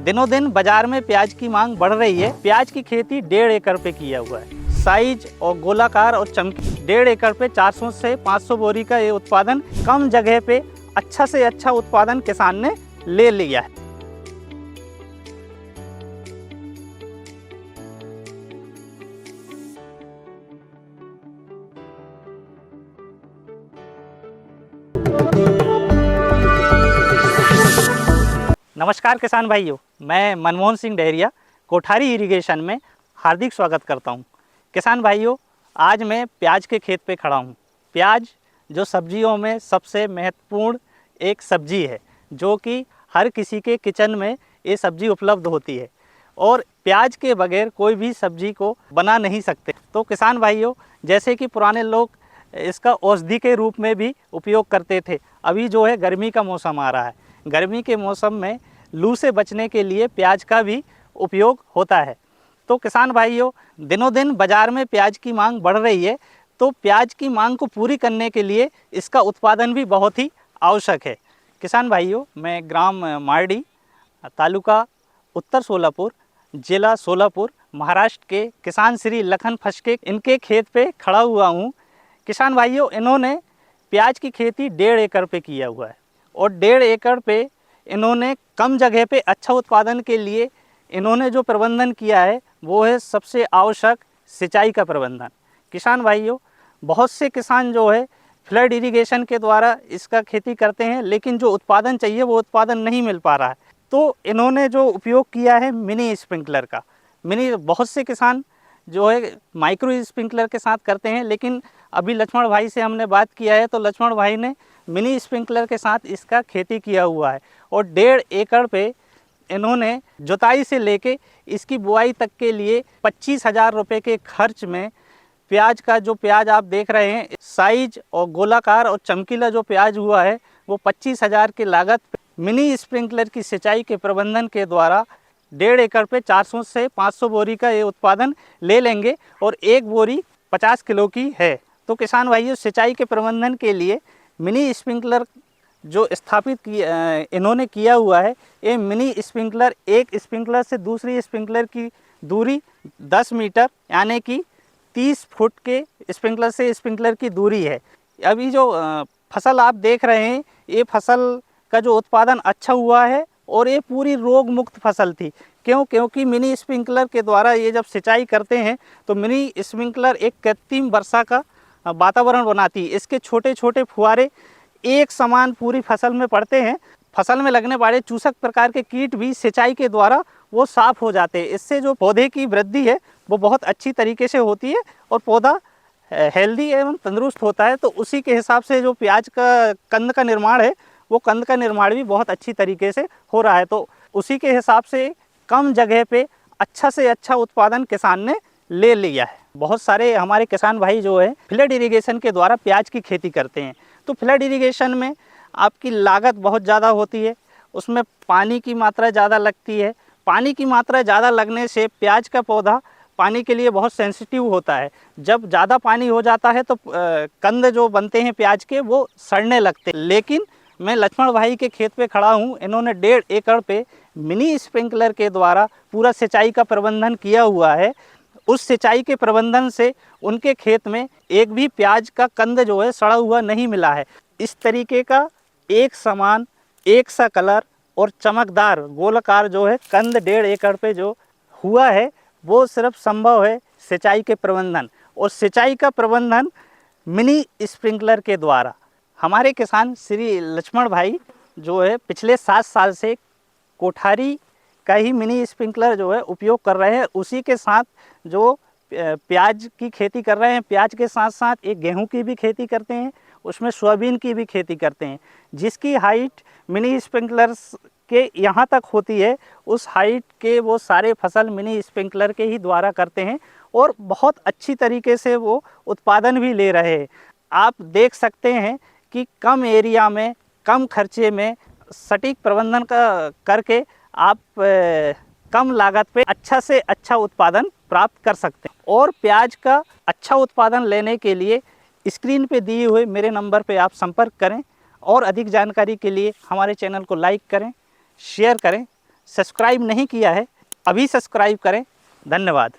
दिनों दिन बाजार में प्याज की मांग बढ़ रही है। प्याज की खेती 1.5 एकड़ पे किया हुआ है। साइज और गोलाकार और चमकी 1.5 एकड़ पे 400 से 500 बोरी का ये उत्पादन कम जगह पे अच्छा से अच्छा उत्पादन किसान ने ले लिया है। नमस्कार किसान भाइयों, मैं मनमोहन सिंह डेहरिया कोठारी इरिगेशन में हार्दिक स्वागत करता हूं। किसान भाइयों, आज मैं प्याज के खेत पे खड़ा हूं। प्याज जो सब्जियों में सबसे महत्वपूर्ण एक सब्जी है, जो कि हर किसी के किचन में ये सब्जी उपलब्ध होती है और प्याज के बगैर कोई भी सब्जी को बना नहीं सकते। तो किसान भाइयों, जैसे कि पुराने लोग इसका औषधि के रूप में भी उपयोग करते थे, अभी जो है गर्मी का मौसम आ रहा है। गर्मी के मौसम में लू से बचने के लिए प्याज का भी उपयोग होता है। तो किसान भाइयों, दिनों दिन बाज़ार में प्याज की मांग बढ़ रही है, तो प्याज की मांग को पूरी करने के लिए इसका उत्पादन भी बहुत ही आवश्यक है। किसान भाइयों, मैं ग्राम मारडी, तालुका उत्तर सोलापुर, जिला सोलापुर, महाराष्ट्र के किसान श्री लखन फस्के इनके खेत पे खड़ा हुआ हूँ। किसान भाइयों, इन्होंने प्याज की खेती 1.5 एकड़ पे किया हुआ है और 1.5 एकड़ पे इन्होंने कम जगह पे अच्छा उत्पादन के लिए इन्होंने जो प्रबंधन किया है वो है सबसे आवश्यक सिंचाई का प्रबंधन। किसान भाइयों, बहुत से किसान जो है फ्लड इरिगेशन के द्वारा इसका खेती करते हैं, लेकिन जो उत्पादन चाहिए वो उत्पादन नहीं मिल पा रहा है। तो इन्होंने जो उपयोग किया है मिनी स्प्रिंकलर का, बहुत से किसान जो है माइक्रो स्प्रिंकलर के साथ करते हैं, लेकिन अभी लक्ष्मण भाई से हमने बात किया है तो लक्ष्मण भाई ने मिनी स्प्रिंकलर के साथ इसका खेती किया हुआ है और 1.5 एकड़ पे इन्होंने जुताई से लेके इसकी बुआई तक के लिए 25,000 रुपये के खर्च में प्याज का, जो प्याज आप देख रहे हैं साइज और गोलाकार और चमकीला जो प्याज हुआ है, वो 25,000 की लागत मिनी स्प्रिंकलर की सिंचाई के प्रबंधन के द्वारा 1.5 एकड़ पे 400 से 500 बोरी का ये उत्पादन ले लेंगे और एक बोरी 50 किलो की है। तो किसान भाइयों, सिंचाई के प्रबंधन के लिए मिनी स्प्रिंकलर जो स्थापित इन्होंने किया हुआ है, ये मिनी स्प्रिंकलर एक स्प्रिंकलर से दूसरी स्प्रिंकलर की दूरी 10 मीटर यानी कि 30 फुट के स्प्रिंकलर से स्प्रिंकलर की दूरी है। अभी जो फसल आप देख रहे हैं, ये फसल का जो उत्पादन अच्छा हुआ है और ये पूरी रोग मुक्त फसल थी। क्योंकि मिनी स्प्रिंकलर के द्वारा ये जब सिंचाई करते हैं तो मिनी स्प्रिंकलर एक कृत्रिम वर्षा का वातावरण बनाती है। इसके छोटे छोटे फुहारे एक समान पूरी फसल में पड़ते हैं। फसल में लगने वाले चूसक प्रकार के कीट भी सिंचाई के द्वारा वो साफ हो जाते हैं। इससे जो पौधे की वृद्धि है वो बहुत अच्छी तरीके से होती है और पौधा हेल्दी एवं तंदुरुस्त होता है। तो उसी के हिसाब से जो प्याज का कंद का निर्माण है, वो कंद का निर्माण भी बहुत अच्छी तरीके से हो रहा है। तो उसी के हिसाब से कम जगह पे अच्छा से अच्छा उत्पादन किसान ने ले लिया है। बहुत सारे हमारे किसान भाई जो है फ्लड इरिगेशन के द्वारा प्याज की खेती करते हैं। तो फ्लड इरिगेशन में आपकी लागत बहुत ज़्यादा होती है, उसमें पानी की मात्रा ज़्यादा लगती है। पानी की मात्रा ज़्यादा लगने से प्याज का पौधा पानी के लिए बहुत सेंसिटिव होता है। जब ज़्यादा पानी हो जाता है तो कंद जो बनते हैं प्याज के वो सड़ने लगते हैं। लेकिन मैं लक्ष्मण भाई के खेत पे खड़ा हूँ, इन्होंने 1.5 एकड़ पे मिनी स्प्रिंकलर के द्वारा पूरा सिंचाई का प्रबंधन किया हुआ है। उस सिंचाई के प्रबंधन से उनके खेत में एक भी प्याज का कंद जो है सड़ा हुआ नहीं मिला है। इस तरीके का एक समान, एक सा कलर और चमकदार गोलाकार जो है कंद 1.5 एकड़ पे जो हुआ है, वो सिर्फ संभव है सिंचाई के प्रबंधन और सिंचाई का प्रबंधन मिनी स्प्रिंकलर के द्वारा। हमारे किसान श्री लक्ष्मण भाई जो है पिछले 7 साल से कोठारी का ही मिनी स्प्रिंकलर जो है उपयोग कर रहे हैं। उसी के साथ जो प्याज की खेती कर रहे हैं, प्याज के साथ साथ एक गेहूं की भी खेती करते हैं, उसमें सोयाबीन की भी खेती करते हैं, जिसकी हाइट मिनी स्प्रिंकलर्स के यहाँ तक होती है। उस हाइट के वो सारे फसल मिनी स्प्रिंकलर के ही द्वारा करते हैं और बहुत अच्छी तरीके से वो उत्पादन भी ले रहे हैं। आप देख सकते हैं कि कम एरिया में कम खर्चे में सटीक प्रबंधन करके आप कम लागत पे अच्छा से अच्छा उत्पादन प्राप्त कर सकते हैं। और प्याज का अच्छा उत्पादन लेने के लिए स्क्रीन पे दिए हुए मेरे नंबर पे आप संपर्क करें और अधिक जानकारी के लिए हमारे चैनल को लाइक करें, शेयर करें। सब्सक्राइब नहीं किया है अभी सब्सक्राइब करें। धन्यवाद।